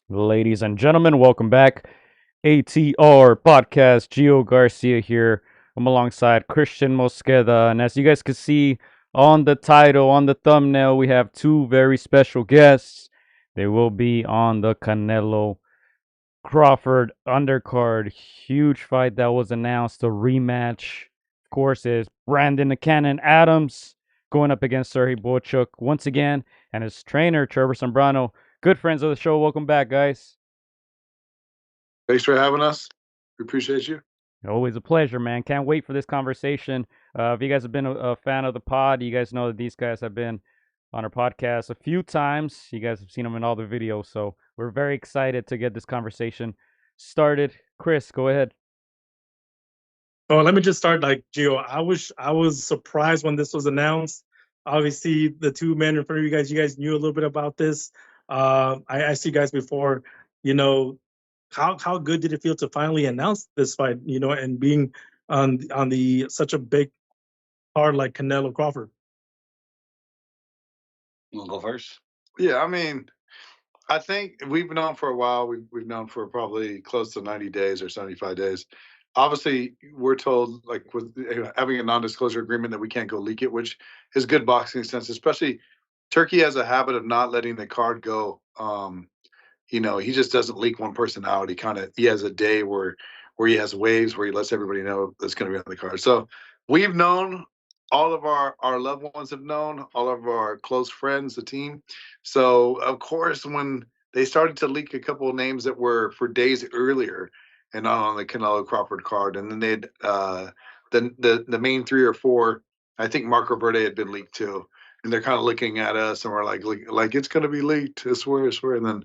Ladies and gentlemen, welcome back. ATR podcast. Gio Garcia here. I'm alongside Christian Mosqueda. And as you guys can see on the title, on the thumbnail, we have two very special guests. They will be on the Canelo Crawford undercard. Huge fight that was announced. A rematch, of course, is Brandon the Cannon Adams going up against Serhii Bohachuk once again, and his trainer, Trevor Sambrano. Good friends of the show. Welcome back, guys. Thanks for having us. We appreciate you. Always a pleasure, man. Can't wait for this conversation. If you guys have been a fan of the pod, you guys know that these guys have been on our podcast a few times. You guys have seen them in all the videos, so we're very excited to get this conversation started. Chris, go ahead. Oh, let me just start like Gio. I was surprised when this was announced. Obviously, the two men in front of you guys knew a little bit about this. I asked you guys before, you know, how good did it feel to finally announce this fight, and being on the such a big card like Canelo Crawford. You want to go first? Yeah, I mean, I think we've known for a while. We've known for probably close to 90 days or 75 days. Obviously, we're told like with having a non-disclosure agreement that we can't go leak it, which is good boxing sense. Especially Turkey has a habit of not letting the card go. He just doesn't leak one personality. He has a day where he has waves where he lets everybody know that's going to be on the card. So we've known, all of our loved ones have known, all of our close friends, the team. So of course, when they started to leak a couple of names that were for days earlier and not on the Canelo Crawford card, and then they'd the main three or four, I think Marco Verde had been leaked too. And they're kind of looking at us, and we're like it's going to be leaked. I swear. And then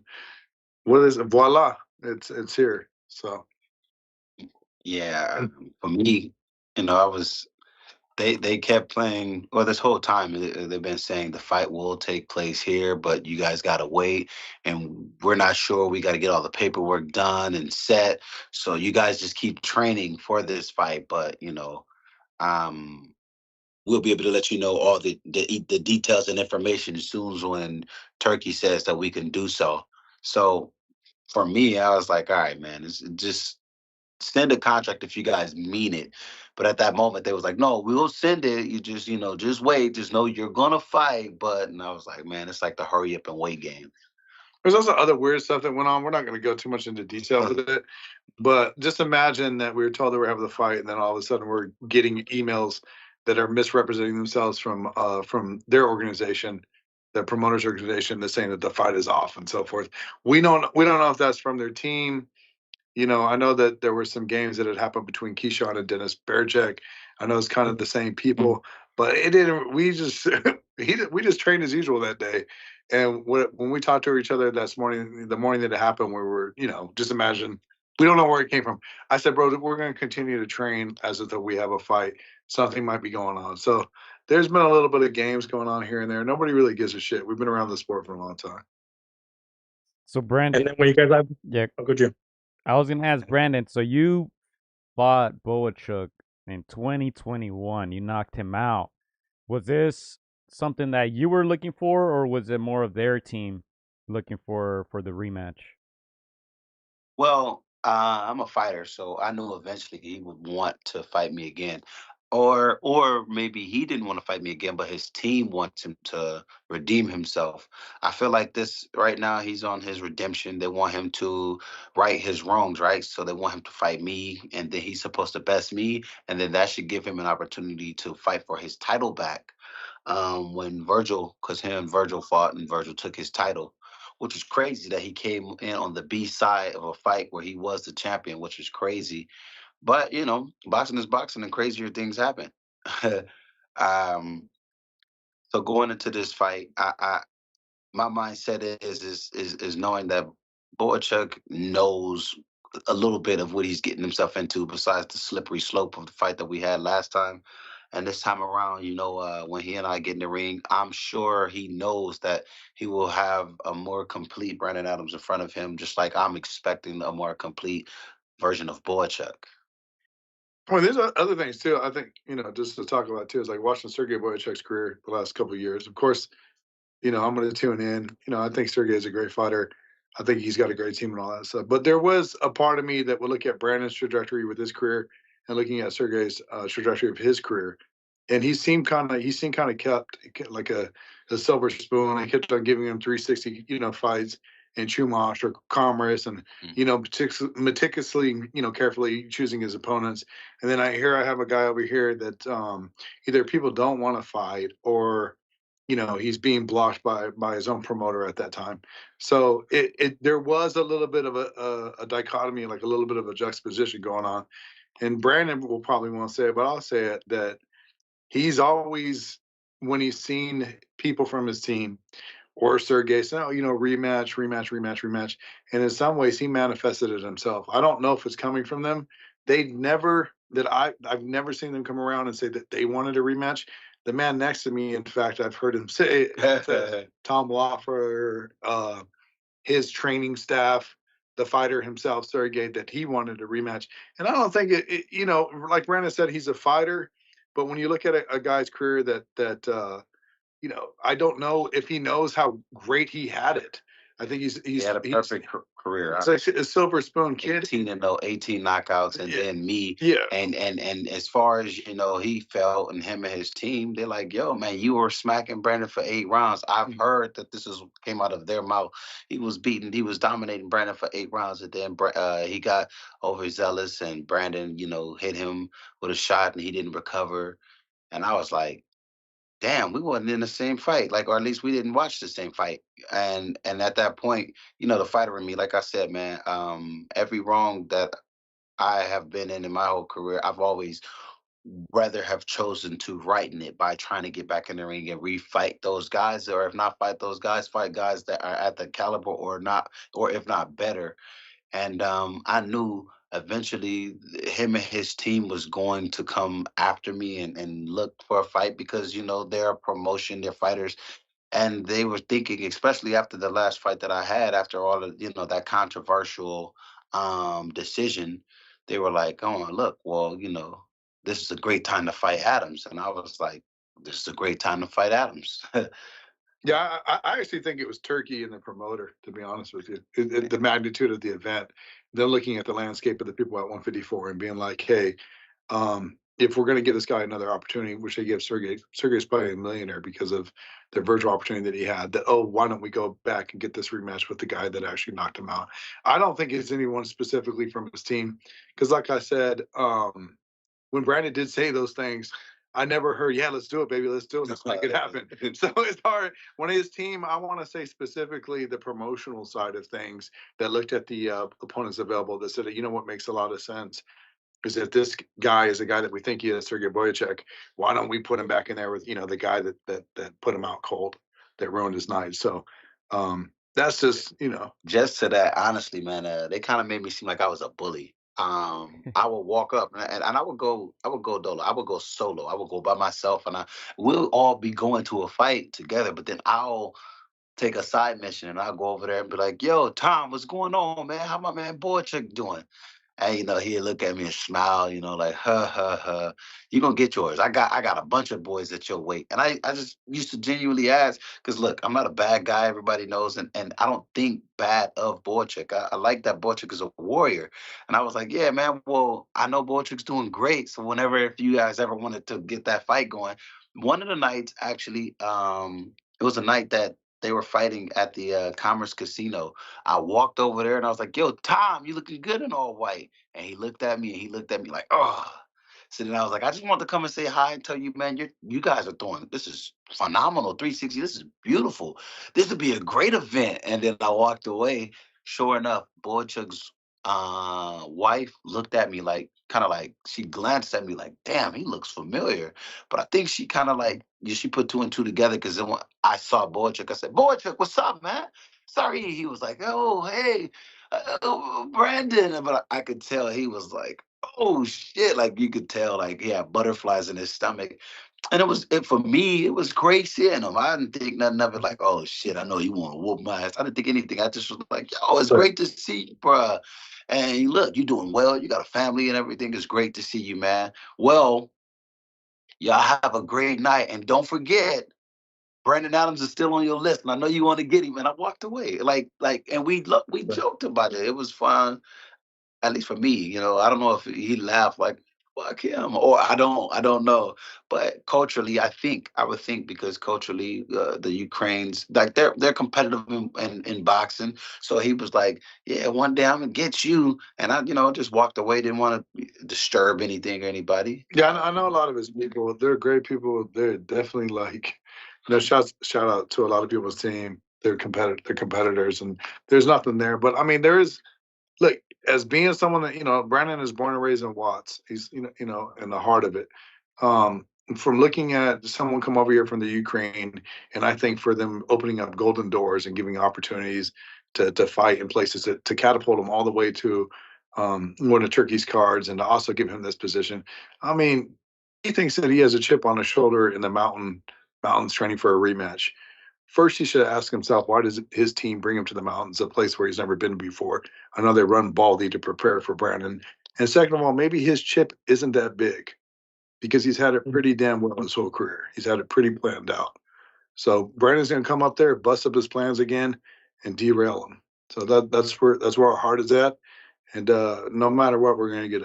what is it? Voila, it's here. So Yeah, for me, I was they kept playing well this whole time. They've been saying the fight will take place here, but you guys gotta wait, and we're not sure. We got to get all the paperwork done and set. So you guys just keep training for this fight, but um, we'll be able to let you know all the details and information as soon as when Turkey says that we can do so. So for me, I was like, all right, man, it's just send a contract if you guys mean it. But at that moment, they was like, no, we'll send it. You just, just wait. Just know you're gonna fight. And I was like, man, it's like the hurry up and wait game. there's also other weird stuff that went on. We're not going to go too much into detail with it, but just imagine that we were told that we're having the fight, and then all of a sudden we're getting emails that are misrepresenting themselves from their organization, the promoters organization, that's saying that the fight is off and so forth. We don't know if that's from their team. I know that there were some games that had happened between Keyshawn and Dennis Berjek. I know it's kind of the same people, but it didn't. We just we just trained as usual that day. And when we talked to each other this morning, the morning that it happened, we were, just imagine, we don't know where it came from. I said, bro, we're going to continue to train as if we have a fight. Something might be going on. So there's been a little bit of games going on here and there. Nobody really gives a shit. We've been around the sport for a long time. So, And Brandon, then when you guys have, yeah, oh, good Gio. I was gonna ask Brandon. So you fought Bohachuk in 2021. You knocked him out. Was this something that you were looking for, or was it more of their team looking for the rematch? Well, I'm a fighter, so I knew eventually he would want to fight me again. Or maybe he didn't want to fight me again, but his team wants him to redeem himself. I feel like this right now, he's on his redemption. They want him to right his wrongs, right? So they want him to fight me, and then he's supposed to best me, and then that should give him an opportunity to fight for his title back. When Virgil, because him and Virgil fought, and Virgil took his title, which is crazy that he came in on the B side of a fight where he was the champion, which is crazy. But boxing is boxing, and crazier things happen. um, so going into this fight, my mindset is knowing that Boachuk knows a little bit of what he's getting himself into, besides the slippery slope of the fight that we had last time. And this time around, when he and I get in the ring, I'm sure he knows that he will have a more complete Brandon Adams in front of him, just like I'm expecting a more complete version of Boachuk. Well, there's other things too. I think, just to talk about too, is like watching Sergey Boyachuk's career the last couple of years. Of course, I'm going to tune in. I think Sergey is a great fighter. I think he's got a great team and all that stuff. But there was a part of me that would look at Brandon's trajectory with his career and looking at Sergei's trajectory of his career, and he seemed kind of kept like a silver spoon. He kept on giving him 360, fights and Chumash or Commerce, and meticulously, carefully choosing his opponents. And then I have a guy over here that either people don't want to fight or he's being blocked by his own promoter at that time. So there was a little bit of a dichotomy, like a little bit of a juxtaposition going on. And Brandon will probably won't say it, but I'll say it, that he's always, when he's seen people from his team or Sergey said, oh, rematch. And in some ways, he manifested it himself. I don't know if it's coming from them. I've never seen them come around and say that they wanted a rematch. The man next to me, in fact, I've heard him say to Tom Loffer, his training staff, the fighter himself, Sergey, that he wanted a rematch. And I don't think like Brandon said, he's a fighter. But when you look at a guy's career that I don't know if he knows how great he had it. I think he had a perfect career. It's like a silver spoon kid. 18-0, 18 knockouts, and then me. Yeah. And as far as he felt, and him and his team, they're like, yo, man, you were smacking Brandon for 8 rounds. I've heard that came out of their mouth. He was dominating Brandon for 8 rounds, and then he got overzealous, and Brandon, hit him with a shot, and he didn't recover. And I was like, damn, we wasn't in the same fight, or at least we didn't watch the same fight. And at that point, the fighter in me, like I said, man, every wrong that I have been in my whole career, I've always rather have chosen to right in it by trying to get back in the ring and refight those guys, or if not fight those guys, fight guys that are at the caliber or not, or if not better. And I knew eventually him and his team was going to come after me and look for a fight, because they're a promotion, they're fighters, and they were thinking, especially after the last fight that I had, after all of that controversial decision, they were like, oh, look, well, this is a great time to fight Adams. And I was like, this is a great time to fight Adams. Yeah, I actually think it was Turkey and the promoter, to be honest with you. The magnitude of the event, they're looking at the landscape of the people at 154 and being like, hey, if we're going to give this guy another opportunity, which they give Sergey's probably a millionaire because of the virtual opportunity that he had, that, oh, why don't we go back and get this rematch with the guy that actually knocked him out? I don't think it's anyone specifically from his team, because like I said, when Brandon did say those things, I never heard, yeah, let's do it, baby. Let's do it. Let's make it happen. So it's hard. When his team, I want to say specifically the promotional side of things, that looked at the opponents available, that said, what makes a lot of sense is if this guy is a guy that we think he is, Serhii Bohachuk, why don't we put him back in there with, the guy that put him out cold, that ruined his night. So that's just, Just to that, honestly, man, they kind of made me seem like I was a bully. I would walk up and I would go dolo. I would go solo. I would go by myself, and we'll all be going to a fight together. But then I'll take a side mission, and I'll go over there and be like, "Yo, Tom, what's going on, man? How my man Boychuk doing?" And he'd look at me and smile, like, huh, you gonna get yours. I got a bunch of boys at your weight. And I just used to genuinely ask, because look, I'm not a bad guy, everybody knows, and I don't think bad of Boychuk. I like that Boychuk is a warrior. And I was like, yeah, man, well, I know Boychuk's doing great. So if you guys ever wanted to get that fight going, one of the nights actually, it was a night that they were fighting at the Commerce Casino. I walked over there and I was like, yo, Tom, you looking good in all white. And he looked at me like, oh. So then I was like, I just want to come and say hi and tell you, man, you guys are this is phenomenal, 360. This is beautiful. This would be a great event. And then I walked away. Sure enough, Boychuk's wife looked at me she glanced at me like, damn, he looks familiar. But I think she kind of she put 2 and 2 together, because then when I saw Boychuk, I said, Boychuk, what's up, man? Sorry. He was like, oh, hey, Brandon. But I could tell he was like, oh, shit. Like, you could tell, he had butterflies in his stomach. And for me, it was great seeing him. I didn't think nothing of it, like, oh, shit, I know you want to whoop my ass. I didn't think anything. I just was like, yo, it's great to see you, bruh. And look, you're doing well. You got a family and everything. It's great to see you, man. Well, y'all have a great night. And don't forget, Brandon Adams is still on your list, and I know you want to get him." And I walked away, and we joked about it. It was fun, at least for me. I don't know if he laughed like "fuck him" or I don't know. But culturally, I would think because culturally, the Ukrainians like they're competitive in boxing. So he was like, "Yeah, one day I'm gonna get you," and I just walked away, didn't want to disturb anything or anybody. Yeah, I know a lot of his people. They're great people. They're definitely shout out to a lot of people's team. They're competitors, and there's nothing there. But I mean, there is. Look, as being someone that Brandon is born and raised in Watts. He's in the heart of it. From looking at someone come over here from the Ukraine, and I think for them opening up golden doors and giving opportunities to fight in places to catapult him all the way to one of Turkey's cards, and to also give him this position. I mean, he thinks that he has a chip on his shoulder in the mountains training for a rematch. First, he should ask himself, why does his team bring him to the mountains, a place where he's never been before? I know they run Baldy to prepare for Brandon. And second of all, maybe his chip isn't that big because he's had it pretty damn well his whole career. He's had it pretty planned out. So Brandon's going to come up there, bust up his plans again, and derail him. So that's where our heart is at. And no matter what, we're going to get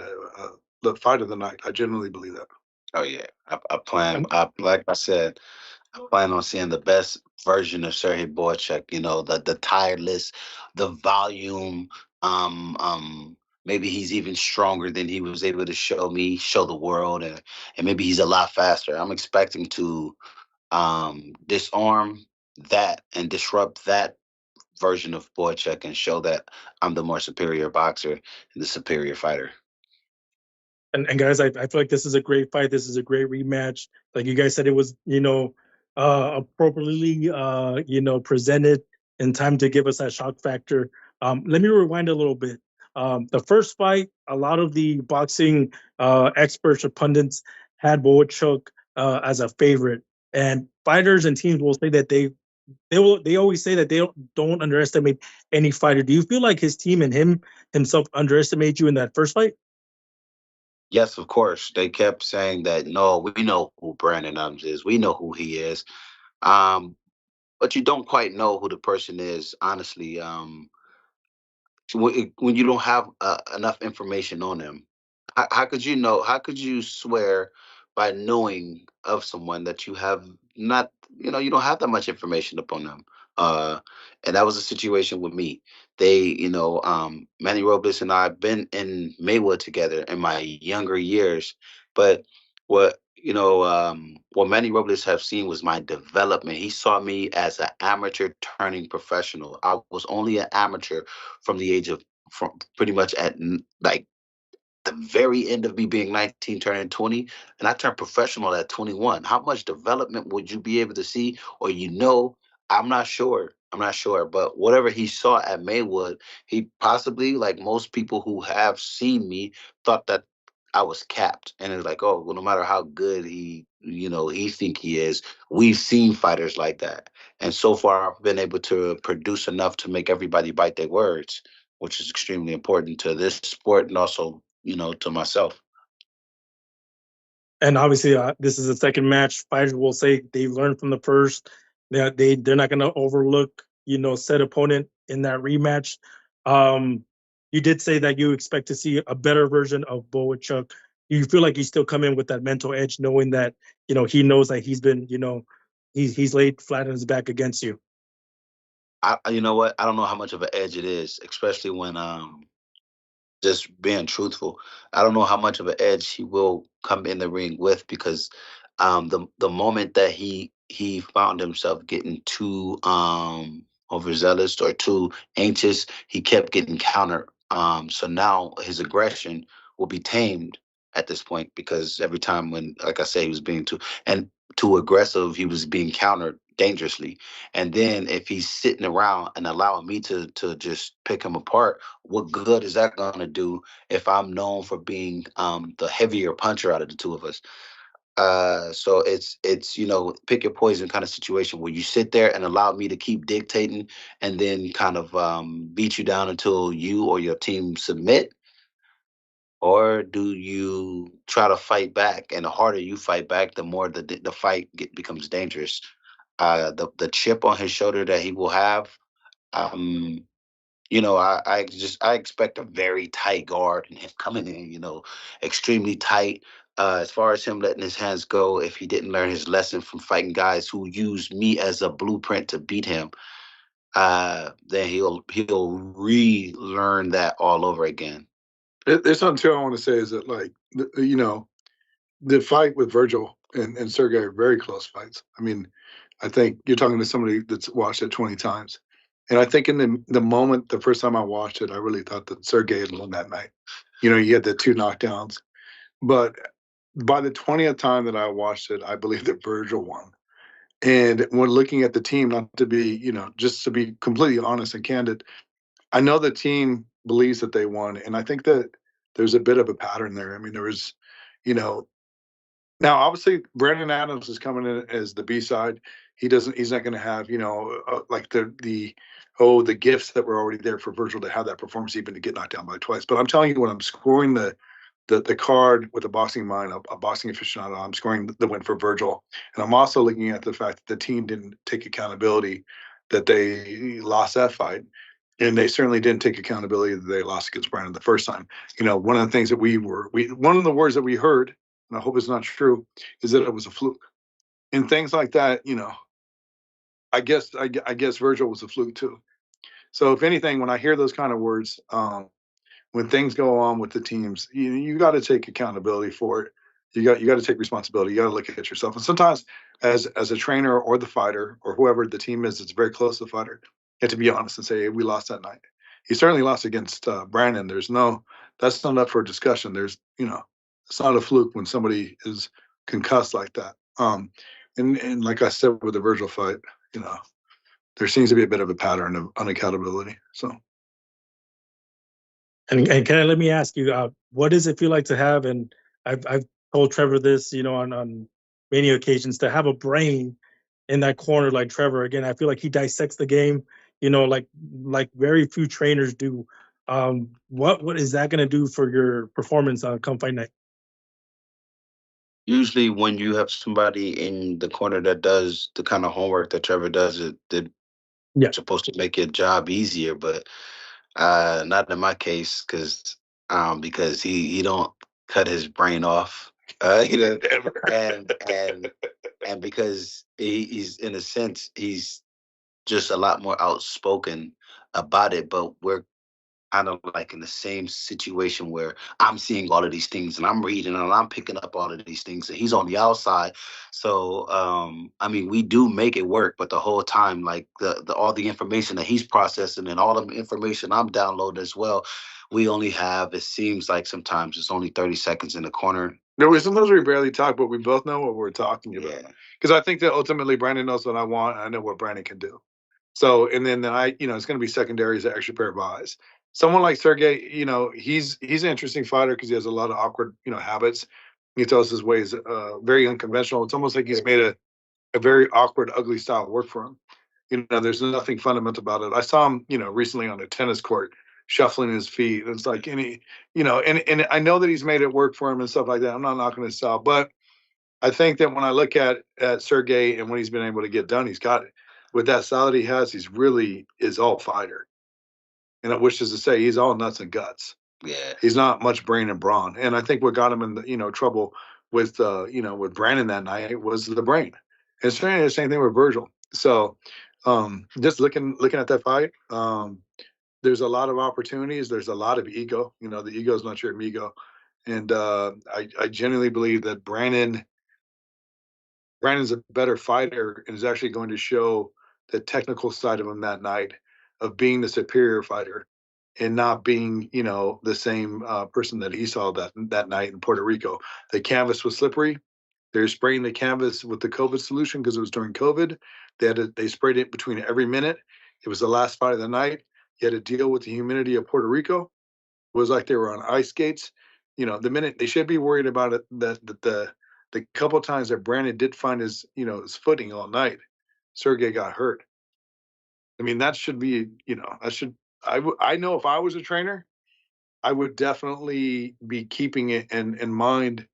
the fight of the night. I genuinely believe that. Oh yeah, I plan. Um, Like I said, I plan on seeing the best version of Serhii Bohachuk. The tireless, the volume. Maybe he's even stronger than he was able to show the world, and maybe he's a lot faster. I'm expecting to disarm that and disrupt that version of Boychuk and show that I'm the more superior boxer and the superior fighter. and guys, I feel like this is a great fight. This is a great rematch. Like you guys said, it was appropriately presented in time to give us that shock factor. Let me rewind a little bit. The first fight, a lot of the boxing experts or pundits had Bohachuk as a favorite, and fighters and teams will say that they always say that they don't underestimate any fighter. Do you feel like his team and himself underestimate you in that first fight? Yes, of course. They kept saying that no, we know who Brandon Adams is. We know who he is. Um, but you don't quite know who the person is, honestly. When you don't have enough information on them, how could you know? How could you swear by knowing of someone that you have not, you don't have that much information upon them? Uh, and that was a situation with me. Manny Robles and I have been in Maywood together in my younger years, but what Manny Robles have seen was my development. He saw me as an amateur turning professional. I was only an amateur from the age of from pretty much like the very end of me being 19 turning 20, and I turned professional at 21. How much development would you be able to see? Or I'm not sure. I'm not sure. But whatever he saw at Maywood, he possibly, like most people who have seen me, thought that I was capped. And it's like, oh, well, no matter how good he think he is, we've seen fighters like that. And so far I've been able to produce enough to make everybody bite their words, which is extremely important to this sport and also, to myself. And obviously, this is the second match. Fighters will say they learned from the first. They're not going to overlook said opponent in that rematch. Um, you did say that you expect to see a better version of Bohachuk. You feel like you still come in with that mental edge, knowing that he knows that he's been he's laid flat on his back against you. You know what? I don't know how much of an edge it is, especially when just being truthful. I don't know how much of an edge he will come in the ring with because the moment that he found himself getting too overzealous or too anxious, he kept getting countered. So now his aggression will be tamed at this point because every time when, like I say, he was being too aggressive, he was being countered dangerously. And then if he's sitting around and allowing me to just pick him apart, what good is that going to do if I'm known for being the heavier puncher out of the two of us? So it's pick your poison kind of situation where you sit there and allow me to keep dictating and then kind of beat you down until you or your team submit, or do you try to fight back? And the harder you fight back, the more the fight becomes dangerous. the chip on his shoulder that he will have. Um, I expect a very tight guard and him coming in, extremely tight. As far as him letting his hands go, if he didn't learn his lesson from fighting guys who used me as a blueprint to beat him, then he'll relearn that all over again. There's something too I want to say is that, like, the fight with Virgil and Sergey are very close fights. I mean, I think you're talking to somebody that's watched it 20 times. And I think in the moment, the first time I watched it, I really thought that Sergey had won that night. You had the two knockdowns. But by the 20th time that I watched it, I believe that Virgil won. And when looking at the team, not to be, just to be completely honest and candid, I know the team believes that they won. And I think that there's a bit of a pattern there. I mean, there was, you know, now, obviously, Brandon Adams is coming in as the B side. He's not going to have, like the gifts that were already there for Virgil to have that performance, even to get knocked down by twice. But I'm telling you, when I'm scoring the card with a boxing mind, a boxing aficionado, I'm scoring the win for Virgil, and I'm also looking at the fact that the team didn't take accountability that they lost that fight, and they certainly didn't take accountability that they lost against Brandon the first time. One of the things that one of the words that we heard, and I hope it's not true, is that it was a fluke. And things like that, I guess Virgil was a fluke too. So if anything, when I hear those kind of words, when things go on with the teams, you got to take accountability for it. You got to take responsibility. You got to look at yourself. And sometimes, as a trainer or the fighter or whoever the team is that's very close to the fighter, you have to be honest and say, hey, we lost that night. He certainly lost against Brandon. That's not up for discussion. It's not a fluke when somebody is concussed like that. And like I said with the Virgil fight, you know, there seems to be a bit of a pattern of unaccountability. So. And let me ask you, what does it feel like to have? And I've told Trevor this, on many occasions, to have a brain in that corner like Trevor. Again, I feel like he dissects the game, like very few trainers do. What is that going to do for your performance come fight night? Usually, when you have somebody in the corner that does the kind of homework that Trevor does, they're Yeah. supposed to make your job easier. But not in my case, because he don't cut his brain off. And because he's, in a sense, he's just a lot more outspoken about it. But we're kind of like in the same situation where I'm seeing all of these things and I'm reading and I'm picking up all of these things and he's on the outside. So I mean, we do make it work, but the whole time, like the all the information that he's processing and all the information I'm downloading as well, we only have, it seems like sometimes it's only 30 seconds in the corner. No, sometimes we barely talk, but we both know what we're talking about. Yeah. Because I think that ultimately Brandon knows what I want, and I know what Brandon can do. So, and then it's going to be secondary as an extra pair of eyes. Someone like Sergey, he's an interesting fighter because he has a lot of awkward, habits. He tells his ways very unconventional. It's almost like he's made a very awkward, ugly style work for him. There's nothing fundamental about it. I saw him, recently on a tennis court shuffling his feet. It's like and I know that he's made it work for him and stuff like that. I'm not knocking his style, but I think that when I look at Sergey and what he's been able to get done, he's got it. With that style that he has, he's really is all fighter. And which is to say, he's all nuts and guts. Yeah. He's not much brain and brawn. And I think what got him in trouble with with Brandon that night was the brain. It's the same thing with Virgil. So just looking at that fight, there's a lot of opportunities. There's a lot of ego. The ego is not your amigo. And I genuinely believe that Brandon's a better fighter and is actually going to show the technical side of him that night of being the superior fighter and not being, the same person that he saw that night in Puerto Rico. The canvas was slippery. They're spraying the canvas with the COVID solution because it was during COVID. They sprayed it between every minute. It was the last fight of the night. You had to deal with the humidity of Puerto Rico. It was like they were on ice skates. The minute they should be worried about it that the couple times that Brandon did find his footing all night, Sergey got hurt. I mean, that should be, I know if I was a trainer, I would definitely be keeping it in mind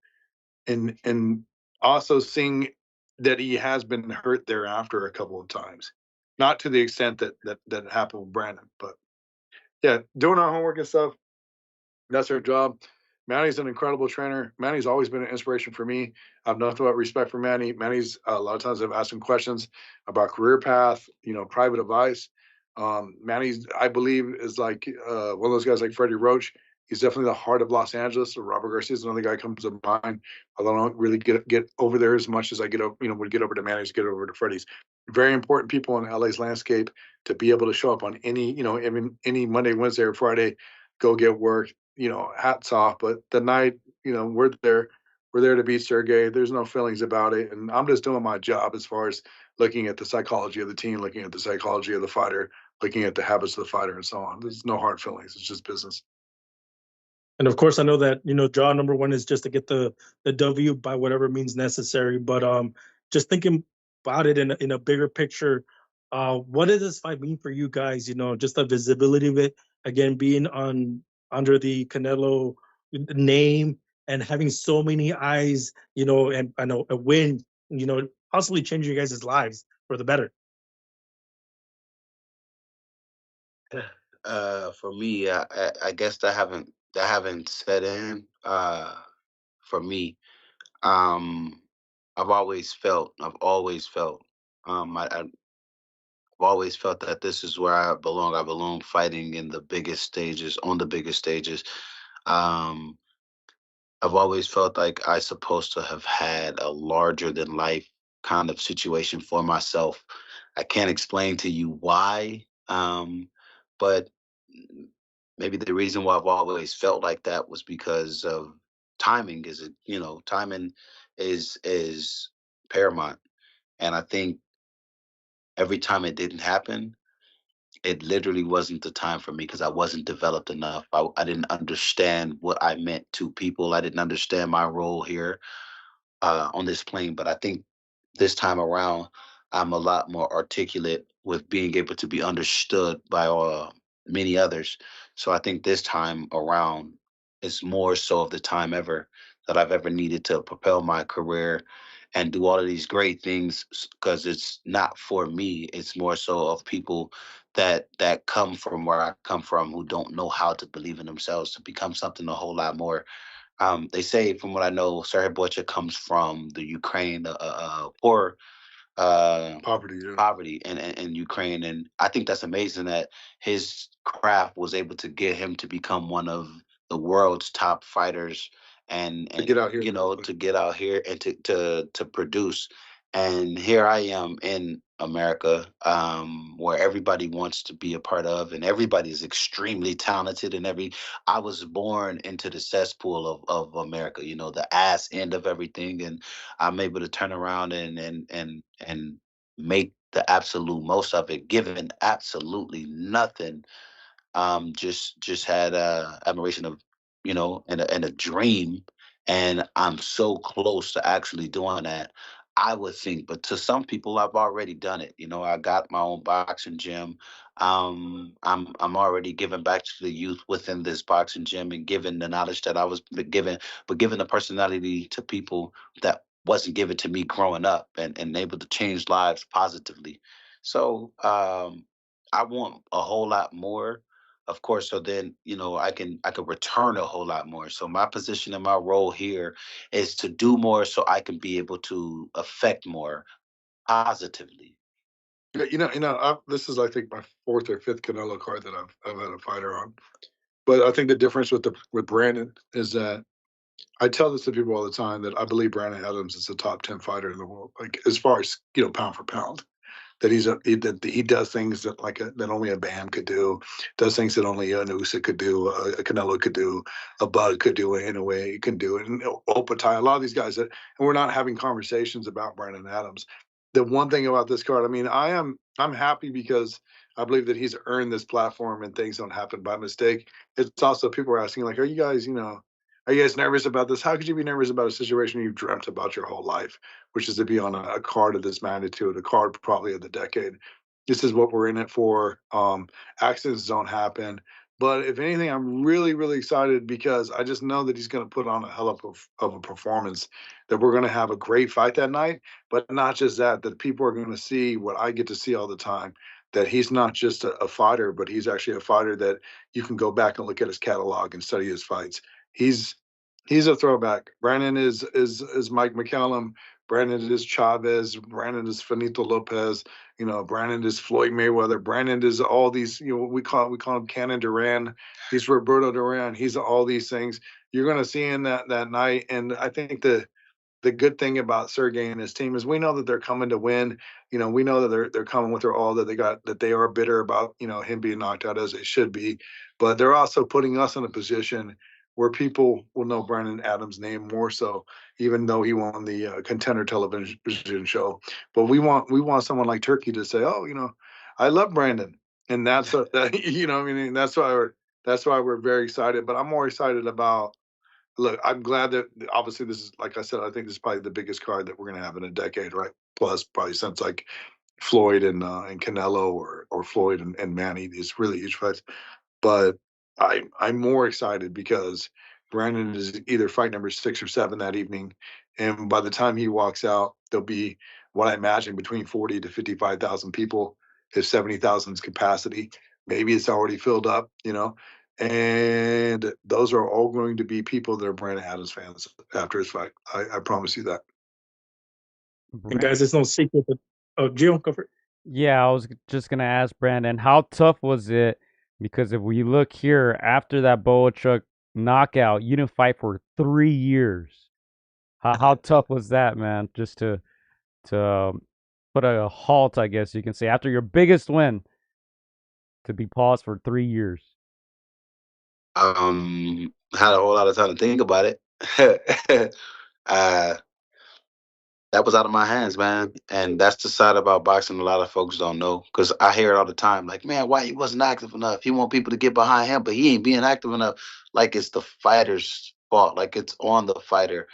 and also seeing that he has been hurt thereafter a couple of times. Not to the extent that happened with Brandon, but yeah, doing our homework and stuff. That's our job. Manny's an incredible trainer. Manny's always been an inspiration for me. I have nothing but respect for Manny. Manny's a lot of times I've asked him questions about career path, private advice. Manny's, I believe, is like one of those guys like Freddie Roach. He's definitely the heart of Los Angeles. So Robert Garcia is another guy that comes to mind. Although I don't really get over there as much as I get over, would get over to Manny's, get over to Freddie's. Very important people in LA's landscape to be able to show up on any Monday, Wednesday, or Friday, go get work. Hats off. But the night, we're there to beat Serhii. There's no feelings about it. And I'm just doing my job as far as looking at the psychology of the team, looking at the psychology of the fighter, looking at the habits of the fighter, and so on. There's no hard feelings. It's just business. And of course, I know that job number one is just to get the W by whatever means necessary. But just thinking about it in a bigger picture, what does this fight mean for you guys? Just the visibility of it, again, being under the Canelo name and having so many eyes, and I know a win, possibly changing you guys' lives for the better. For me, I guess that haven't set in. For me, um, I've always felt, I've always felt that this is where I belong. I belong fighting in the biggest stages, on the biggest stages. Um, I've always felt like I supposed to have had a larger than life kind of situation for myself. I can't explain to you why, but maybe the reason why I've always felt like that was because of timing. Timing is paramount, and I think every time it didn't happen, it literally wasn't the time for me because I wasn't developed enough. I didn't understand what I meant to people. I didn't understand my role here on this plane. But I think this time around, I'm a lot more articulate with being able to be understood by many others. So I think this time around is more so of the time ever that I've ever needed to propel my career and do all of these great things because it's not for me. It's more so of people that come from where I come from who don't know how to believe in themselves to become something a whole lot more. They say, from what I know, Serhii Bohachuk comes from the Ukraine, poor Poverty, yeah. poverty in Ukraine, and I think that's amazing that his craft was able to get him to become one of the world's top fighters, and Get out here. to get out here and to produce. And here I am in America, where everybody wants to be a part of, and everybody is extremely talented. And I was born into the cesspool of America, the ass end of everything, and I'm able to turn around and make the absolute most of it, given absolutely nothing. Just had admiration of, and a dream, and I'm so close to actually doing that. I would think, but to some people, I've already done it. I got my own boxing gym. I'm already giving back to the youth within this boxing gym and giving the knowledge that I was given, but giving the personality to people that wasn't given to me growing up, and able to change lives positively. So I want a whole lot more, of course, so then I can return a whole lot more. So my position and my role here is to do more so I can be able to affect more positively. Yeah, this is I think my fourth or fifth Canelo card that I've had a fighter on. But I think the difference with Brandon is that I tell this to people all the time that I believe Brandon Adams is a top 10 fighter in the world, like as far as pound for pound. That that he does things that only a Bam could do, does things that only a Usyk could do, a Canelo could do, a Bud could do, in a way he can do it, and Opatai, a lot of these guys and we're not having conversations about Brandon Adams. The one thing about this card, I mean, I'm happy because I believe that he's earned this platform and things don't happen by mistake. It's also people are asking like, are you guys, are you guys nervous about this? How could you be nervous about a situation you've dreamt about your whole life, which is to be on a card of this magnitude, a card probably of the decade? This is what we're in it for. Accidents don't happen. But if anything, I'm really, really excited because I just know that he's going to put on a hell of a performance, that we're going to have a great fight that night. But not just that, that people are going to see what I get to see all the time, that he's not just a fighter, but he's actually a fighter that you can go back and look at his catalog and study his fights. He's he's a throwback. Brandon is Mike McCallum. Brandon is Chavez. Brandon is Finito Lopez. You know, Brandon is Floyd Mayweather. Brandon is all these. You know, we call him Cannon Duran. He's Roberto Duran. He's all these things. You're going to see him that night, and I think the good thing about Serhii and his team is we know that they're coming to win. You know, we know that they're coming with their all, that they are bitter about, you know, him being knocked out, as it should be. But they're also putting us in a position where people will know Brandon Adams' name more so, even though he won the Contender television show. But we want someone like Turkey to say, oh, you know, I love Brandon, and that's you know, I mean, that's why we're very excited. But I'm more excited about, look, I'm glad that obviously this is, like I said, I think this is probably the biggest card that we're going to have in a decade, right? Plus, probably since like Floyd and Canelo, or Floyd and Manny, these really huge fights. But I'm more excited because Brandon is either fight number 6 or 7 that evening, and by the time he walks out, there'll be what I imagine between 40 to 55,000 people. If 70,000 is capacity, maybe it's already filled up, you know. And those are all going to be people that are Brandon Adams fans after his fight. I promise you that. And guys, it's no secret that Gio, go for it. Yeah, I was just gonna ask Brandon, how tough was it? Because if we look here, after that Bohachuk knockout, you didn't fight for 3 years. How tough was that, man? Just to put a halt, I guess you can say, after your biggest win, to be paused for 3 years. Had a whole lot of time to think about it. uh, that was out of my hands, man. And that's the side about boxing a lot of folks don't know. Because I hear it all the time. Like, man, why he wasn't active enough? He want people to get behind him, but he ain't being active enough. Like it's the fighter's fault. Like it's on the fighter.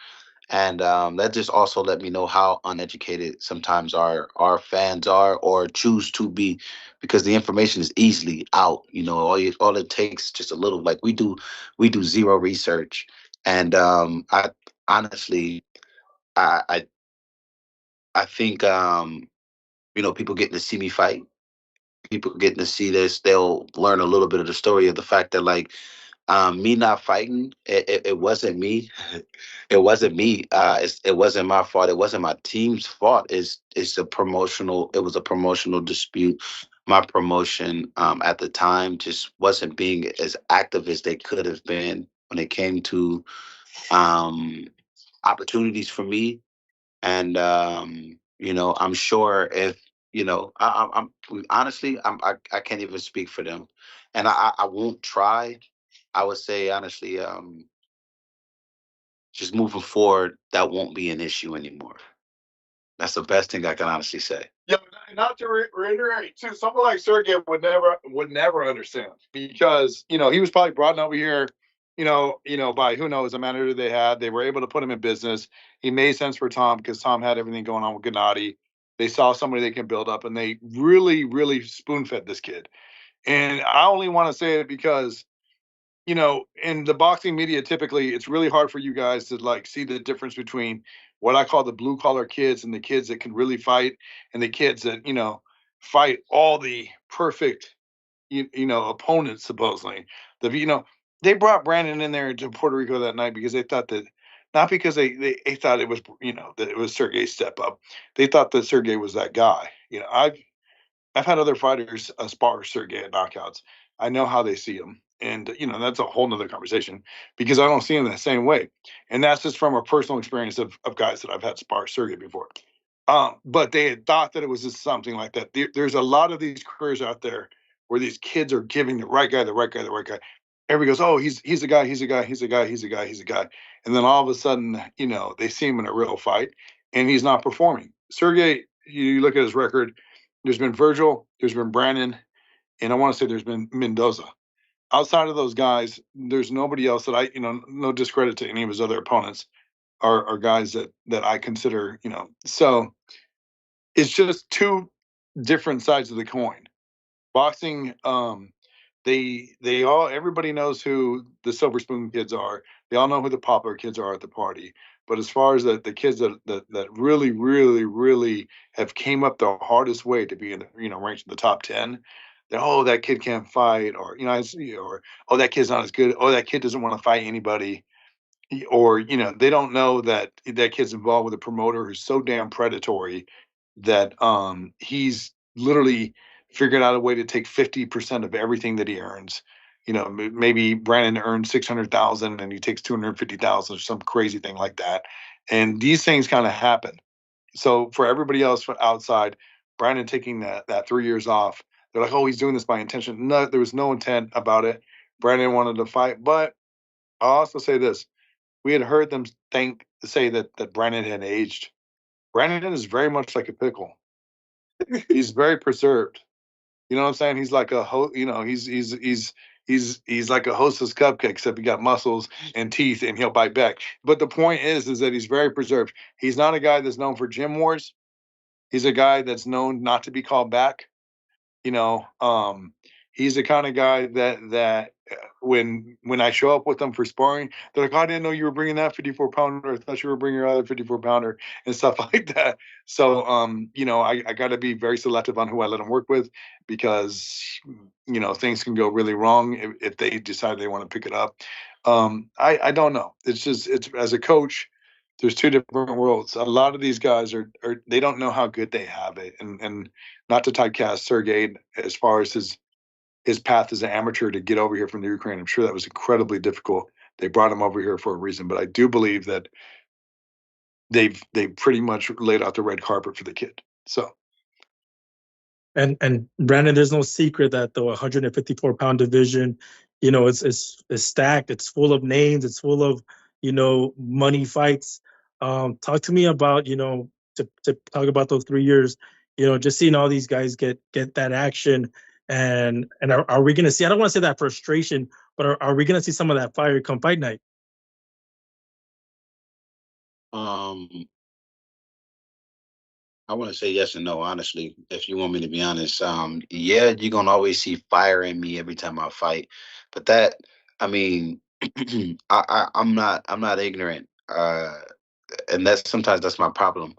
And that just also let me know how uneducated sometimes our fans are or choose to be, because the information is easily out. You know, all it takes is just a little. Like we do zero research, and I honestly, I I think people getting to see me fight, people getting to see this, they'll learn a little bit of the story of the fact that like me not fighting, it wasn't me. It wasn't me. It wasn't my fault. It wasn't my team's fault. It was a promotional dispute. My promotion at the time just wasn't being as active as they could have been when it came to um, opportunities for me. And I'm sure if honestly, I can't even speak for them, and I won't try. I would say honestly, just moving forward, that won't be an issue anymore. That's the best thing I can honestly say. Yeah, not to reiterate too, someone like Sergey would never understand, because he was probably brought over here, by who knows, a manager they had. They were able to put him in business. He made sense for Tom because Tom had everything going on with Gennady. They saw somebody they can build up, and they really, really spoon fed this kid. And I only want to say it because in the boxing media, typically it's really hard for you guys to like see the difference between what I call the blue collar kids and the kids that can really fight, and the kids that, fight all the perfect, opponents, supposedly. They brought Brandon in there to Puerto Rico that night because they thought that, not because they thought it was, that it was Sergey's step up. They thought that Sergey was that guy. I've had other fighters spar Sergey at knockouts. I know how they see him. And, that's a whole nother conversation because I don't see him the same way. And that's just from a personal experience of guys that I've had spar Sergey before. But they had thought that it was just something like that. There's a lot of these careers out there where these kids are giving the right guy, the right guy, the right guy. Everybody goes, oh, he's a guy, he's a guy, he's a guy, he's a guy, he's a guy. And then all of a sudden, they see him in a real fight and he's not performing. Sergey, you look at his record, there's been Virgil, there's been Brandon, and I want to say there's been Mendoza. Outside of those guys, there's nobody else that no discredit to any of his other opponents, are guys that I consider, So it's just two different sides of the coin. Boxing, everybody knows who the Silver Spoon kids are. They all know who the popular kids are at the party. But as far as the kids that really, really, really have came up the hardest way to be in the, ranked in the top 10, that, oh, that kid can't fight, or or, oh, that kid's not as good, oh, that kid doesn't want to fight anybody, or they don't know that that kid's involved with a promoter who's so damn predatory that he's literally figured out a way to take 50% of everything that he earns. Maybe Brandon earns 600,000 and he takes 250,000 or some crazy thing like that. And these things kind of happen. So for everybody else from outside, Brandon taking that 3 years off, they're like, oh, he's doing this by intention. No, there was no intent about it. Brandon wanted to fight, but I'll also say this: we had heard them say that Brandon had aged. Brandon is very much like a pickle. He's very preserved. You know what I'm saying? He's like a he's like a Hostess cupcake, except he got muscles and teeth, and he'll bite back. But the point is that he's very preserved. He's not a guy that's known for gym wars. He's a guy that's known not to be called back. You know, he's the kind of guy that when I show up with them for sparring, they're like, oh, I didn't know you were bringing that 54 pounder. I thought you were bringing your other 54 pounder and stuff like that. So, I got to be very selective on who I let him work with, because, things can go really wrong if they decide they want to pick it up. I don't know. It's as a coach, there's two different worlds. A lot of these guys are they don't know how good they have it, and not to typecast Sergey as far as his path as an amateur to get over here from the Ukraine. I'm sure that was incredibly difficult. They brought him over here for a reason, but I do believe that they've pretty much laid out the red carpet for the kid. So. And Brandon, there's no secret that the 154-pound division, is stacked. It's full of names. It's full of money fights. Talk to me about to talk about those 3 years. Just seeing all these guys get that action, and are we going to see? I don't want to say that frustration, but are we going to see some of that fire come fight night? I want to say yes and no, honestly. If you want me to be honest, yeah, you're gonna always see fire in me every time I fight, but that, I mean, I'm not ignorant, and that's my problem.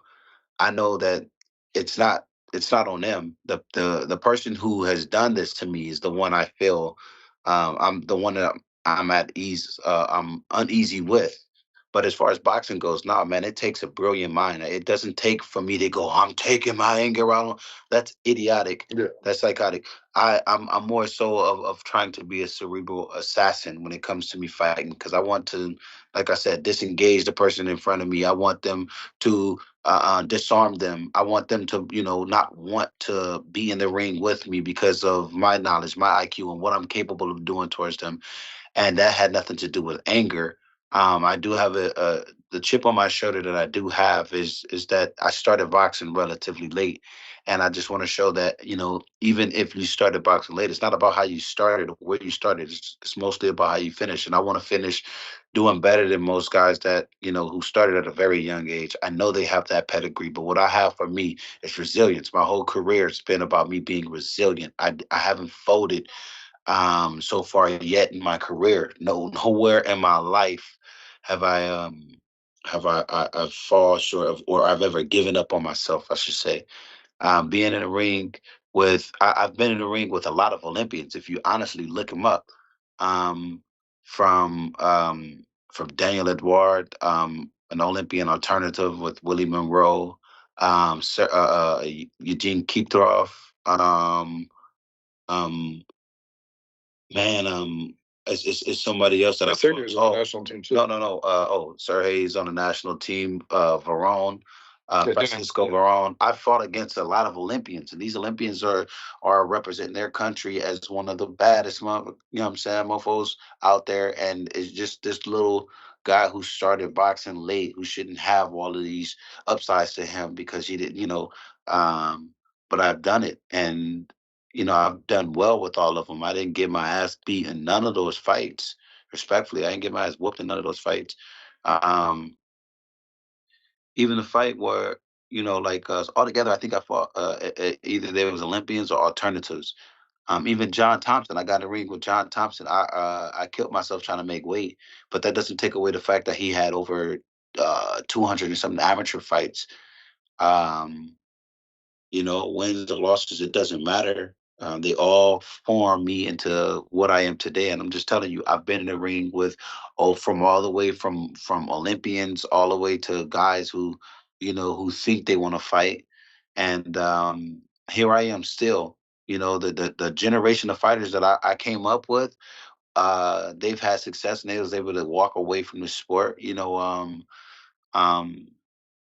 I know that it's not it's not on them. The person who has done this to me is the one I feel, I'm the one that I'm at ease, I'm uneasy with. But as far as boxing goes, nah, man, it takes a brilliant mind. It doesn't take for me to go, I'm taking my anger out. That's idiotic. Yeah. That's psychotic. I'm more so of trying to be a cerebral assassin when it comes to me fighting, because I want to, like I said, disengage the person in front of me. I want them to disarm them. I want them to, not want to be in the ring with me because of my knowledge, my IQ, and what I'm capable of doing towards them. And that had nothing to do with anger. I do have the chip on my shoulder that I do have is that I started boxing relatively late, and I just want to show that, even if you started boxing late, it's not about how you started or where you started. It's mostly about how you finish, and I want to finish doing better than most guys that who started at a very young age. I know they have that pedigree, but what I have for me is resilience. My whole career has been about me being resilient. I haven't folded so far yet in my career. Nowhere in my life have I've fall short of, or I've ever given up on myself, I should say. Being in a ring I've been in the ring with a lot of Olympians. If you honestly look them up, um, from Daniel Edward, an Olympian alternative with Willie Monroe, Eugene Kiprov, um, man, it's somebody else that I Sergey's on the national team too. no. Serheii's on the national team. Varone, Yeah, Francisco yeah. Varone. I fought against a lot of Olympians, and these Olympians are representing their country as one of the baddest, what I'm saying, mofos out there. And it's just this little guy who started boxing late, who shouldn't have all of these upsides to him because he didn't, but I've done it, and I've done well with all of them. I didn't get my ass beat in none of those fights. Respectfully, I didn't get my ass whooped in none of those fights. Um, Even the fight where, like altogether, I think I fought either there was Olympians or alternatives. Even John Thompson, I got in a ring with John Thompson. I killed myself trying to make weight, but that doesn't take away the fact that he had over 200 and something amateur fights. Um, wins or losses, it doesn't matter. They all form me into what I am today. And I'm just telling you, I've been in the ring with, from all the way from Olympians all the way to guys who think they want to fight. And here I am still. The generation of fighters that I came up with, they've had success and they was able to walk away from the sport. Um,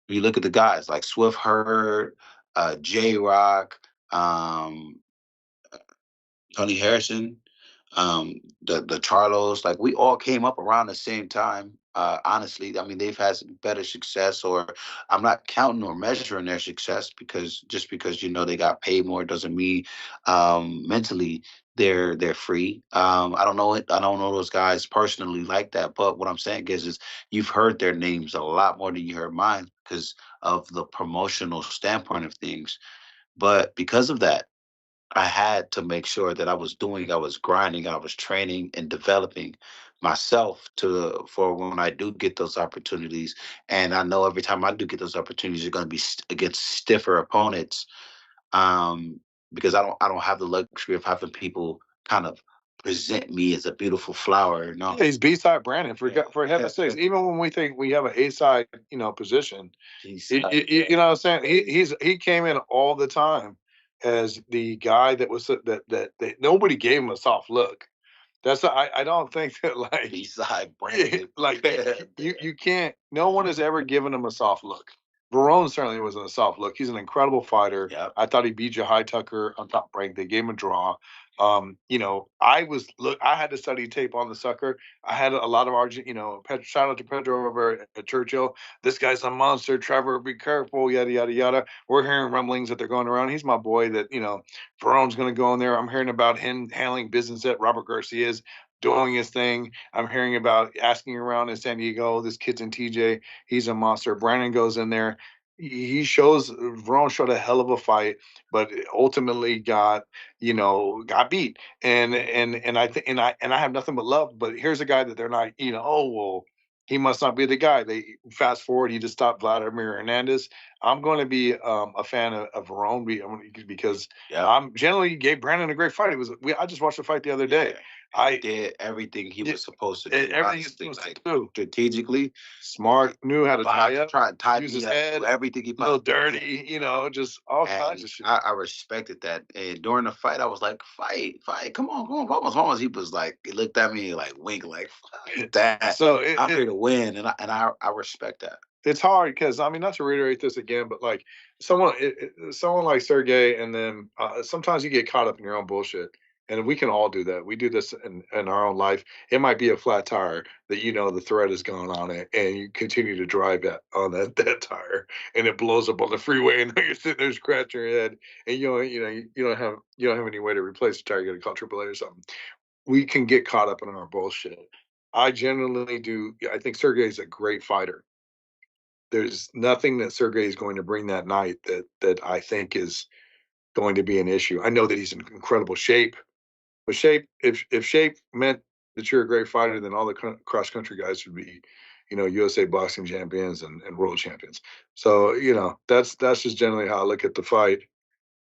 you look at the guys like Swift Hurd, J Rock, um, Tony Harrison, the Charlos, like we all came up around the same time. Honestly, I mean, they've had some better success, or I'm not counting or measuring their success because just because they got paid more doesn't mean mentally they're free. I don't know it. I don't know those guys personally like that, but what I'm saying is you've heard their names a lot more than you heard mine because of the promotional standpoint of things. But because of that, I had to make sure that I was grinding, I was training and developing myself for when I do get those opportunities. And I know every time I do get those opportunities, you're going to be against stiffer opponents. Um, because I don't have the luxury of having people kind of present me as a beautiful flower. No, Yeah, he's B-side Brandon Yeah. for heaven's sakes. Even when we think we have an A-side, position, he's you know what I'm saying? He came in all the time as the guy that was that nobody gave him a soft look. I don't think that like B-side Brandon. like you can't. No one has ever given him a soft look. Barone certainly wasn't a soft look. He's an incredible fighter. Yep. I thought he beat Jahai Tucker on Top Rank. They gave him a draw. I had to study tape on the sucker. I had a lot of shout out to Pedro over at Churchill. This guy's a monster. Trevor, be careful. Yada yada yada. We're hearing rumblings that they're going around. He's my boy. That Barone's going to go in there. I'm hearing about him handling business at Robert Garcia's doing his thing. I'm hearing about asking around in San Diego. This kid's in TJ. He's a monster. Brandon goes in there. He shows Verone showed a hell of a fight, but ultimately got beat. And I have nothing but love. But here's a guy that they're not. Oh well, he must not be the guy. They fast forward. He just stopped Vladimir Hernandez. I'm going to be a fan of Verone because I'm generally gave Brandon a great fight. I just watched the fight the other day. Yeah. I did everything he was supposed to do. Everything he's supposed to do. Strategically, Smart, knew how to tie up, tie use me his up, head, do everything he a little possibly dirty, just all kinds of shit. I respected that. And during the fight, I was like, fight, come on, vamos. He was like, he looked at me like wink, like that. So I'm here to win, and I respect that. It's hard because not to reiterate this again, but like someone like Sergey, and then sometimes you get caught up in your own bullshit, and we can all do that. We do this in our own life. It might be a flat tire that the thread has gone on it, and you continue to drive on that tire, and it blows up on the freeway, and you're sitting there scratching your head, and you don't have any way to replace the tire. You got to call AAA or something. We can get caught up in our bullshit. I generally do. I think Sergey's a great fighter. There's nothing that Sergey is going to bring that night that I think is going to be an issue. I know that he's in incredible shape, but if shape meant that you're a great fighter, then all the cross country guys would be, USA boxing champions and world champions. So that's just generally how I look at the fight,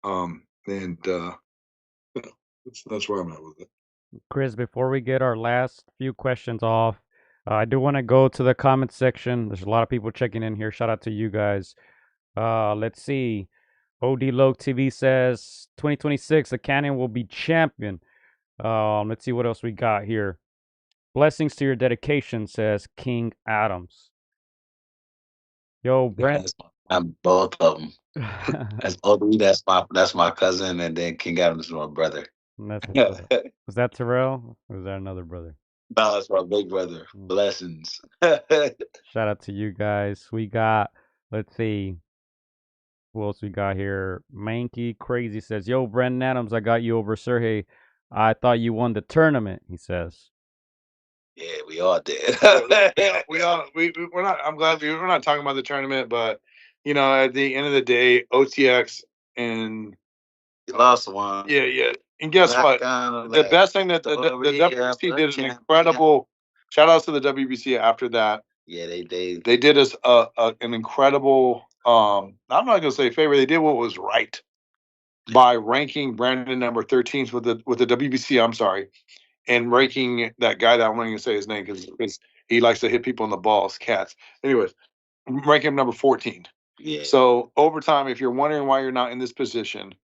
and that's where I'm at with it. Chris, before we get our last few questions off, I do want to go to the comment section. There's a lot of people checking in here. Shout out to you guys. Let's see. OD Loke TV says 2026, the Canyon will be champion. Let's see what else we got here. Blessings to your dedication, says King Adams. Yo, Brent. I'm both of them. That's OD. That's my cousin, and then King Adams is my brother. Was that Terrell? Or was that another brother? No, that's my big brother. Blessings. Shout out to you guys. We got, let's see, who else we got here? Manky Crazy says, yo, Brandon Adams, I got you over Serhii. I thought you won the tournament, he says. Yeah, we all did. We're not. I'm glad we're not talking about the tournament, but at the end of the day, OTX and you lost one. Yeah. And guess Back what? on The like best thing that the story of WBC a did an champion. incredible shout outs to the WBC after that. Yeah, they They did us an incredible I'm not gonna say favor, they did what was right by ranking Brandon number 13th with the WBC, I'm sorry, and ranking that guy that I'm not gonna say his name because he likes to hit people in the balls, cats. Anyways, rank him number 14. yeah. So over time, if you're wondering why you're not in this position,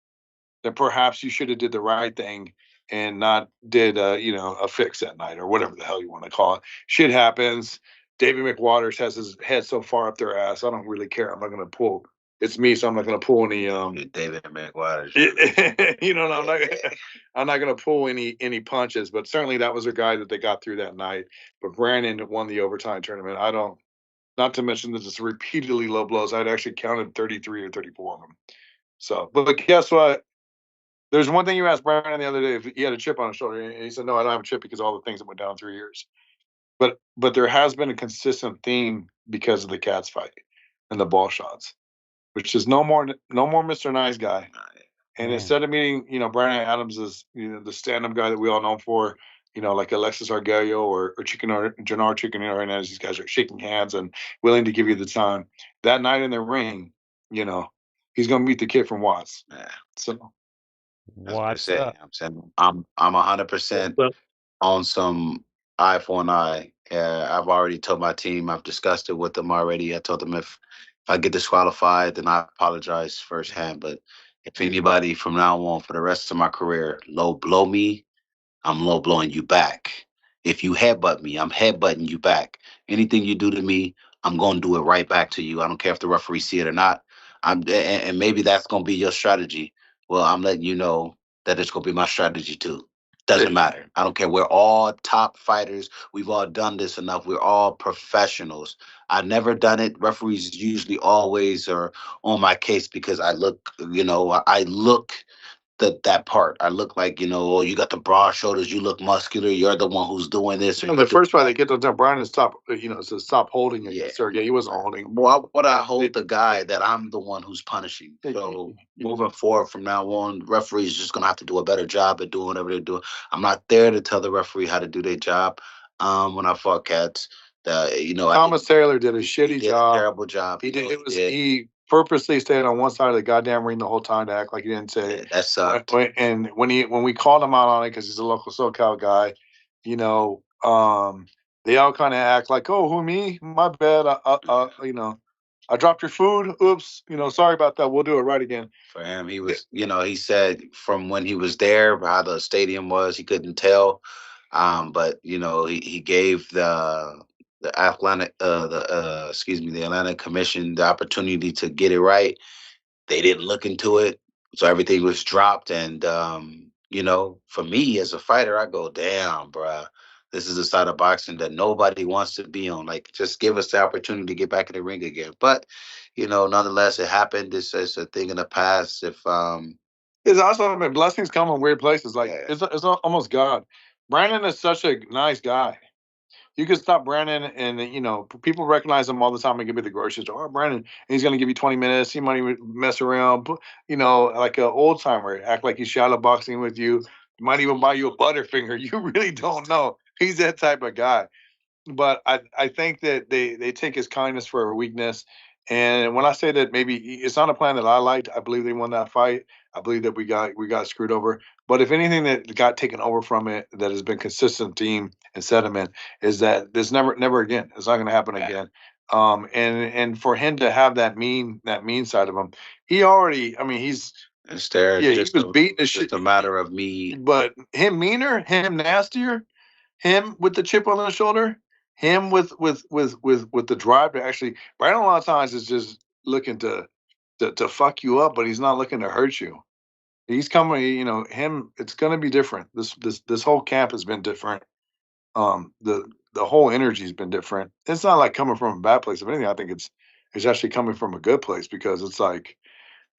then perhaps you should have did the right thing and not did a fix that night or whatever the hell you want to call it. Shit happens. David McWaters has his head so far up their ass. I don't really care. I'm not gonna pull. It's me, so I'm not gonna pull any. David McWaters. I'm not gonna pull any punches. But certainly that was a guy that they got through that night. But Brandon won the overtime tournament. I don't. Not to mention that it's repeatedly low blows. I'd actually counted 33 or 34 of them. So, but guess what? There's one thing you asked Brandon the other day if he had a chip on his shoulder, and he said, "No, I don't have a chip because of all the things that went down 3 years." But there has been a consistent theme because of the Cats fight and the ball shots, which is no more Mr. Nice Guy. And Man. instead of meeting, Brandon Adams is the stand-up guy that we all know for, like Alexis Arguello or Jannar Chicken right now, these guys are shaking hands and willing to give you the time. That night in the ring, he's gonna meet the kid from Watts. Yeah. So What's up? I'm saying I'm 100% But on some eye for an eye. I've already told my team. I've discussed it with them already. I told them if I get disqualified, then I apologize firsthand. But if anybody from now on for the rest of my career low blow me, I'm low blowing you back. If you headbutt me, I'm headbutting you back. Anything you do to me, I'm gonna do it right back to you. I don't care if the referee see it or not. And maybe that's gonna be your strategy. Well, I'm letting you know that it's gonna be my strategy too. Doesn't matter. I don't care. We're all top fighters. We've all done this enough. We're all professionals. I've never done it. Referees usually always are on my case because I look, I look that part. I look like, oh, you got the broad shoulders, you look muscular, you're the one who's doing this. Or the first fight they get to tell Brian to stop, to stop holding it. Yeah. Sergey, he wasn't holding. Well, what I hold the guy that I'm the one who's punishing. Yeah, So moving forward from now on, referees just gonna have to do a better job at doing whatever they're doing. I'm not there to tell the referee how to do their job. When I fought Cats, Thomas Taylor did a shitty job. terrible job. He did. He purposely stayed on one side of the goddamn ring the whole time to act like he didn't say it. That sucked. And when we called him out on it because he's a local SoCal guy, they all kind of act like, "Oh, who me? My bad. I dropped your food. Oops. Sorry about that. We'll do it right again." For him, he was, he said from when he was there, how the stadium was, he couldn't tell. But he gave the Atlanta, the Atlanta Commission the opportunity to get it right. They didn't look into it, so everything was dropped. And for me as a fighter, I go, damn, bruh, this is a side of boxing that nobody wants to be on. Like, just give us the opportunity to get back in the ring again. But nonetheless, it happened. It's a thing in the past. If It's also, I mean, blessings come in weird places. Like it's almost God. Brandon is such a nice guy. You could stop Brandon, and people recognize him all the time and give me the grocery store. Oh, Brandon, and he's gonna give you 20 minutes. He might even mess around, like an old timer, act like he's shadow boxing with you. Might even buy you a Butterfinger. You really don't know. He's that type of guy. But I think that they take his kindness for a weakness. And when I say that, maybe it's not a plan that I liked. I believe they won that fight. I believe that we got screwed over. But if anything that got taken over from it, that has been consistent theme and sentiment, is that this never again. It's not going to happen again. And for him to have that mean side of him, he already. I mean, he's it's there, he was beating the shit. Just a matter of me. But him meaner, him nastier, him with the chip on his shoulder, him with the drive to actually. Brandon a lot of times is just looking to fuck you up, but he's not looking to hurt you. He's coming, him. It's going to be different. This whole camp has been different. The whole energy's been different. It's not like coming from a bad place. If anything, I think it's actually coming from a good place because it's like,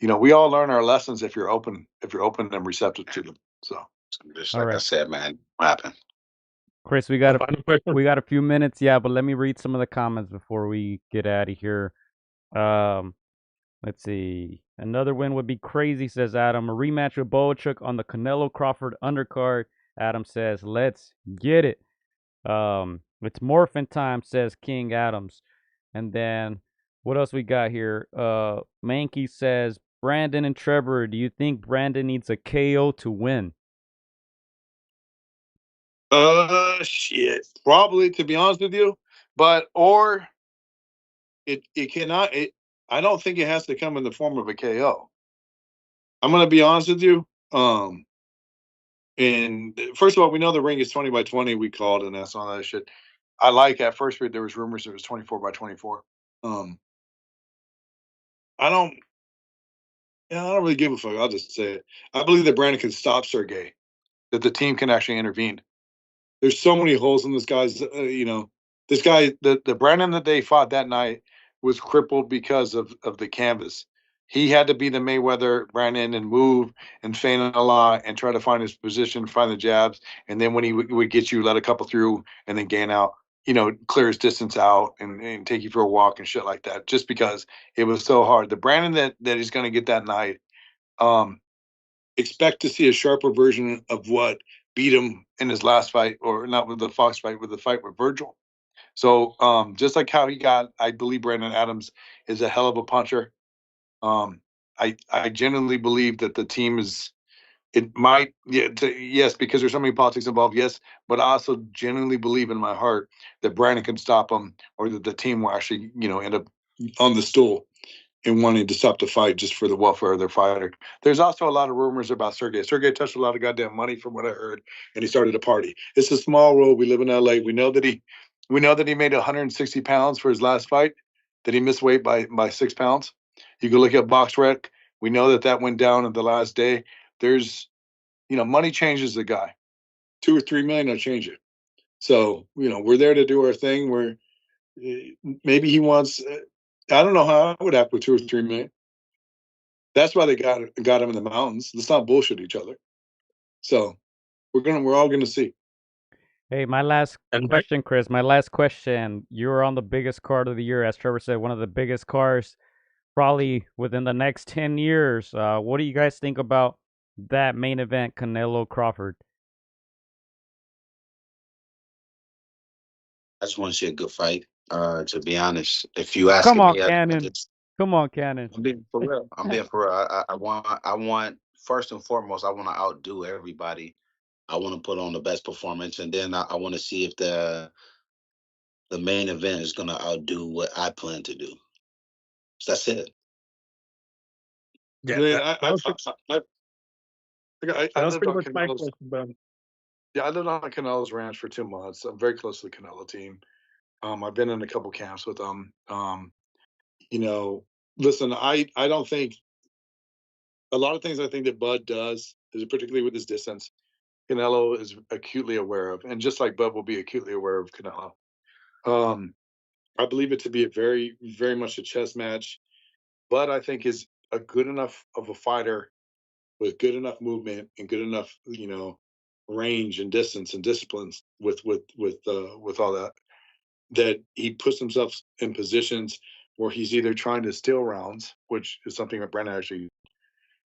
we all learn our lessons if you're open and receptive to them. So Just All like I right. said, man, what happened? Chris, we got final question. a few minutes, yeah, but let me read some of the comments before we get out of here. Let's see. Another win would be crazy, says Adam. A rematch with Bohachuk on the Canelo Crawford undercard. Adam says, let's get it. It's morphin time, says King Adams. And then what else we got here? Mankey says, Brandon and Trevor, do you think Brandon needs a KO to win? Shit. Probably, to be honest with you. But or it cannot I don't think it has to come in the form of a KO. I'm gonna be honest with you. And first of all, we know the ring is 20 by 20. We called, and that's all that shit. I like at first there was rumors it was 24 by 24. Um, I don't, yeah, I don't really give a fuck. I'll just say it. I believe that Brandon can stop Sergey. That the team can actually intervene. There's so many holes in this guy's. This guy, the Brandon that they fought that night was crippled because of the canvas. He had to be the Mayweather Brandon and move and feint a lot and try to find his position, find the jabs, and then when he would get you, let a couple through and then gain out. Clear his distance out and take you for a walk and shit like that. Just because it was so hard. The Brandon that he's going to get that night. Um, expect to see a sharper version of what beat him in his last fight, or not with the Fox fight, with the fight with Virgil. So just like how he got, I believe Brandon Adams is a hell of a puncher. Um, I genuinely believe that the team is. It might, yeah, yes, because there's so many politics involved, yes, but I also genuinely believe in my heart that Brandon can stop him, or that the team will actually, end up on the stool and wanting to stop the fight just for the welfare of their fighter. There's also a lot of rumors about Sergey. Sergey touched a lot of goddamn money from what I heard, and he started a party. It's a small world. We live in LA. We know that he made 160 pounds for his last fight, that he missed weight by 6 pounds. You can look at Box Rec. We know that went down at the last day. There's, money changes the guy. 2 or 3 million will change it. So, we're there to do our thing. Maybe he wants. I don't know how I would act with 2 or 3 million. That's why they got him in the mountains. Let's not bullshit each other. So we're all gonna see. Hey, my last And back, question, Chris. My last question. You're on the biggest card of the year, as Trevor said, one of the biggest cars probably within the next 10 years. What do you guys think about that main event, Canelo Crawford? I just want to see a good fight. To be honest, if you Come asking on, me, Cannon. Come on, Cannon. I'm being for real. I'm being for real. I want first and foremost, I want to outdo everybody. I want to put on the best performance, and then I want to see if the main event is going to outdo what I plan to do. So that's it. yeah, Man, that, I that was I that was lived pretty on much my Canelo's. question. But Yeah, I lived on Canelo's ranch for 2 months. I'm very close to the Canelo team. I've been in a couple camps with them. You know, listen, I don't think a lot of things I think that Bud does, is particularly with his distance, Canelo is acutely aware of, and just like Bud will be acutely aware of Canelo. Um, I believe it to be a very, very much a chess match. Bud, I think, is a good enough of a fighter with good enough movement and good enough, range and distance and disciplines with all that he puts himself in positions where he's either trying to steal rounds, which is something that Brennan actually.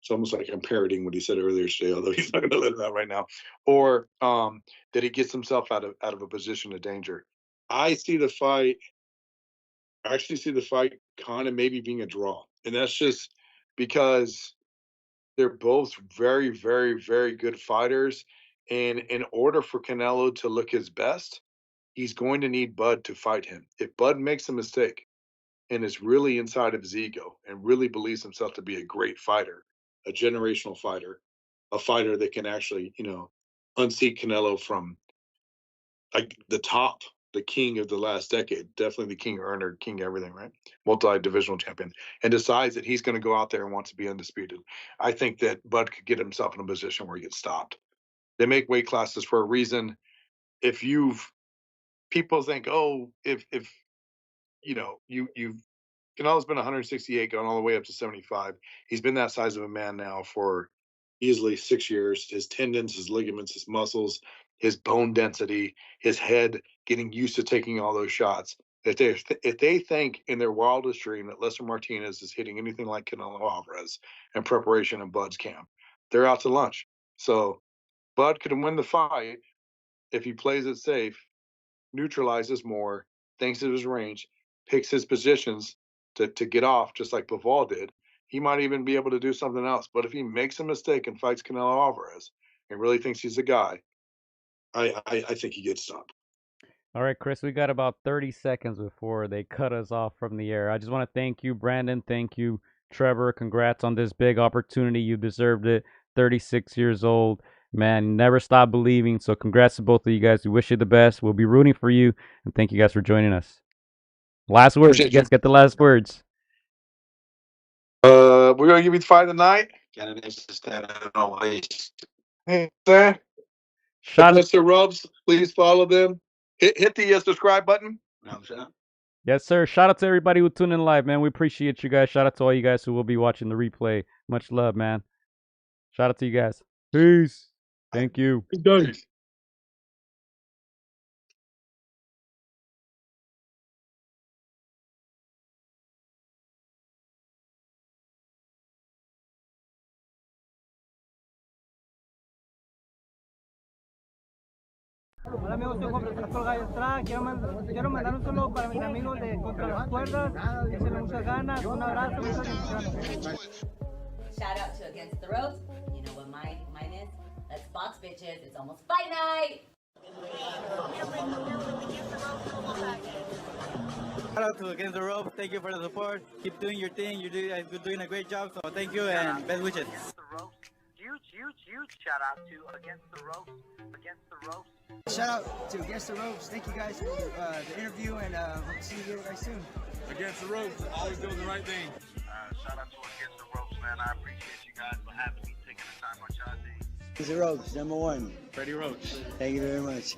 It's almost like I'm parroting what he said earlier today, although he's not going to let it out right now. Or that he gets himself out of a position of danger. I see the fight. I actually see the fight kind of maybe being a draw, and that's just because they're both very, very, very good fighters. And in order for Canelo to look his best, he's going to need Bud to fight him. If Bud makes a mistake and is really inside of his ego and really believes himself to be a great fighter, a generational fighter, a fighter that can actually, unseat Canelo from like the top, the king of the last decade, definitely the king earner, king everything, right? Multi-divisional champion, and decides that he's going to go out there and wants to be undisputed. I think that Bud could get himself in a position where he gets stopped. They make weight classes for a reason. If you've people think, oh, if you've Canelo's been 168, gone all the way up to 75. He's been that size of a man now for easily 6 years. His tendons, his ligaments, his muscles, his bone density, his head getting used to taking all those shots. If they think in their wildest dream that Lester Martinez is hitting anything like Canelo Alvarez in preparation in Bud's camp, they're out to lunch. So Bud could win the fight if he plays it safe, neutralizes more, thinks of his range, picks his positions to get off, just like Bivol did. He might even be able to do something else. But if he makes a mistake and fights Canelo Alvarez and really thinks he's a guy, I think he gets stopped. All right, Chris, we got about 30 seconds before they cut us off from the air. I just want to thank you, Brandon. Thank you, Trevor. Congrats on this big opportunity. You deserved it. 36 years old. Man, never stop believing. So congrats to both of you guys. We wish you the best. We'll be rooting for you. And thank you guys for joining us. Last words. You guys get the last words. We're going to give you the fight tonight. Hey, Sam. Shout Mr. Rubs, please follow them. Hit the subscribe button. Yes, sir. Shout out to everybody who tuned in live, man. We appreciate you guys. Shout out to all you guys who will be watching the replay. Much love, man. Shout out to you guys. Peace. Thank you. Done. Hola amigos, soy Juan Francisco AtR. Quiero mandar un saludo para mis amigos de Contra las Cuerdas. Échenle muchas ganas, un abrazo, muchas bendiciones. Shout out to Against the Ropes. You know what mine is? Let's box, bitches. It's almost fight night. Shout out to Against the Ropes. Thank you for the support. Keep doing your thing. You're doing a great job. So thank you and best wishes. Huge shout out to Against the Ropes. Against the Ropes. Shout out to Against the Ropes. Thank you guys for the interview and hope to see you guys soon. Against the Ropes, always doing the right thing. Shout out to Against the Ropes, man. I appreciate you guys for having me, taking the time out y'all day. Against the Ropes, #1. Freddie Roach. Thank you very much.